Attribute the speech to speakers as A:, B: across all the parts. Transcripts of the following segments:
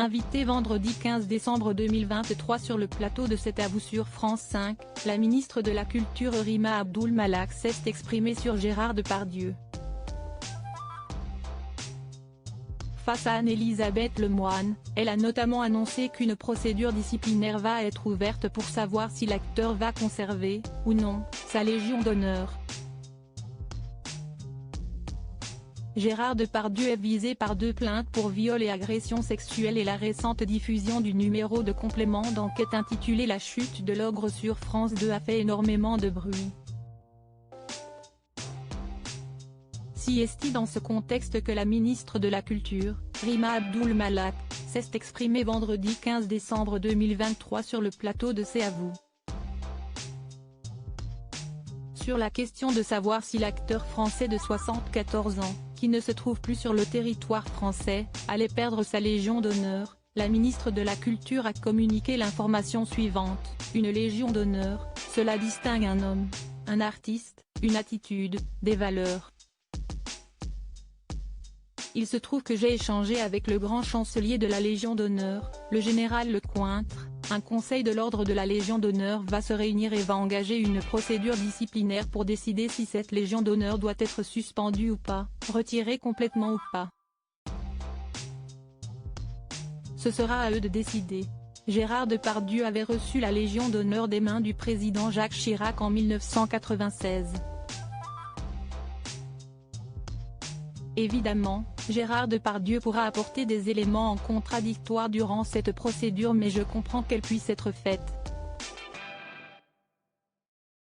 A: Invitée vendredi 15 décembre 2023 sur le plateau de C'est à vous sur France 5, la ministre de la Culture Rima Abdul Malak s'est exprimée sur Gérard Depardieu. Face à Anne-Elisabeth Lemoine, elle a notamment annoncé qu'une procédure disciplinaire va être ouverte pour savoir si l'acteur va conserver, ou non, sa Légion d'honneur. Gérard Depardieu est visé par 2 plaintes pour viol et agression sexuelle et la récente diffusion du numéro de complément d'enquête intitulé La chute de l'ogre sur France 2 a fait énormément de bruit. Si est-il dans ce contexte que la ministre de la Culture, Rima Abdul Malak, s'est exprimée vendredi 15 décembre 2023 sur le plateau de C'est à vous. Sur la question de savoir si l'acteur français de 74 ans, qui ne se trouve plus sur le territoire français, allait perdre sa Légion d'honneur, la ministre de la Culture a communiqué l'information suivante: une Légion d'honneur, cela distingue un homme, un artiste, une attitude, des valeurs. Il se trouve que j'ai échangé avec le grand chancelier de la Légion d'honneur, le général Lecointre. Un conseil de l'ordre de la Légion d'honneur va se réunir et va engager une procédure disciplinaire pour décider si cette Légion d'honneur doit être suspendue ou pas, retirée complètement ou pas. Ce sera à eux de décider. Gérard Depardieu avait reçu la Légion d'honneur des mains du président Jacques Chirac en 1996. Évidemment, Gérard Depardieu pourra apporter des éléments en contradictoire durant cette procédure, mais je comprends qu'elle puisse être faite.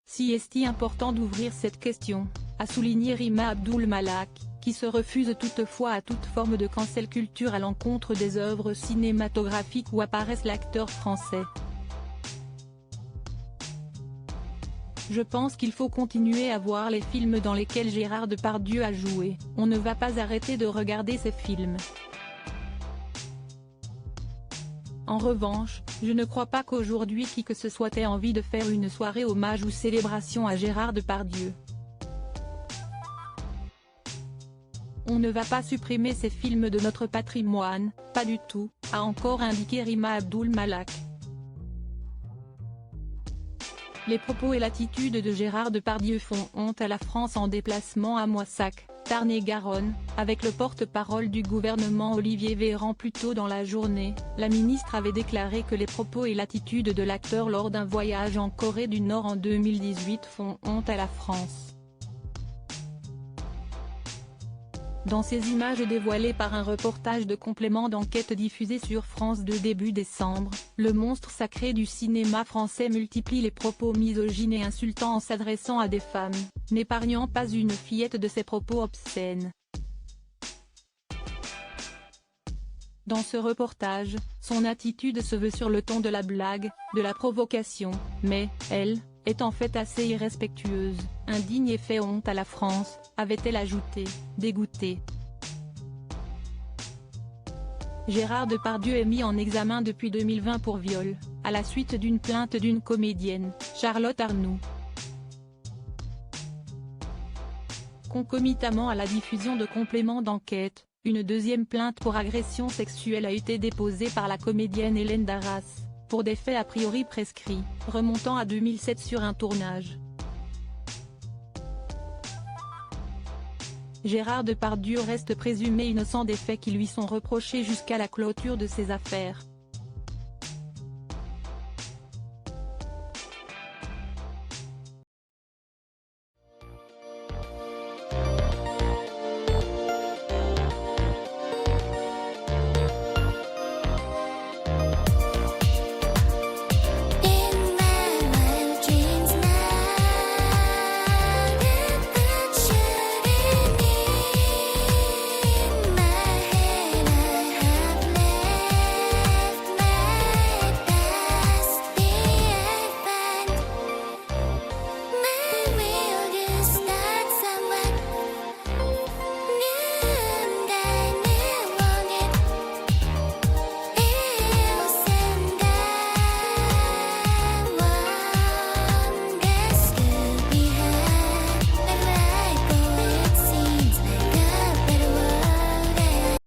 A: Si est-il important d'ouvrir cette question, a souligné Rima Abdul Malak, qui se refuse toutefois à toute forme de cancel culture à l'encontre des œuvres cinématographiques où apparaisse l'acteur français. Je pense qu'il faut continuer à voir les films dans lesquels Gérard Depardieu a joué, on ne va pas arrêter de regarder ces films. En revanche, je ne crois pas qu'aujourd'hui qui que ce soit ait envie de faire une soirée hommage ou célébration à Gérard Depardieu. On ne va pas supprimer ces films de notre patrimoine, pas du tout, a encore indiqué Rima Abdul Malak. Les propos et l'attitude de Gérard Depardieu font honte à la France. En déplacement à Moissac, Tarn-et-Garonne, avec le porte-parole du gouvernement Olivier Véran plus tôt dans la journée, la ministre avait déclaré que les propos et l'attitude de l'acteur lors d'un voyage en Corée du Nord en 2018 font honte à la France. Dans ces images dévoilées par un reportage de complément d'enquête diffusé sur France 2 début décembre, le monstre sacré du cinéma français multiplie les propos misogynes et insultants en s'adressant à des femmes, n'épargnant pas une fillette de ses propos obscènes. Dans ce reportage, son attitude se veut sur le ton de la blague, de la provocation, mais, elle, est en fait assez irrespectueuse, indigne et fait honte à la France, avait-elle ajouté, dégoûtée. Gérard Depardieu est mis en examen depuis 2020 pour viol, à la suite d'une plainte d'une comédienne, Charlotte Arnoux. Concomitamment à la diffusion de compléments d'enquête, une deuxième plainte pour agression sexuelle a été déposée par la comédienne Hélène Darras, pour des faits a priori prescrits, remontant à 2007 sur un tournage. Gérard Depardieu reste présumé innocent des faits qui lui sont reprochés jusqu'à la clôture de ses affaires.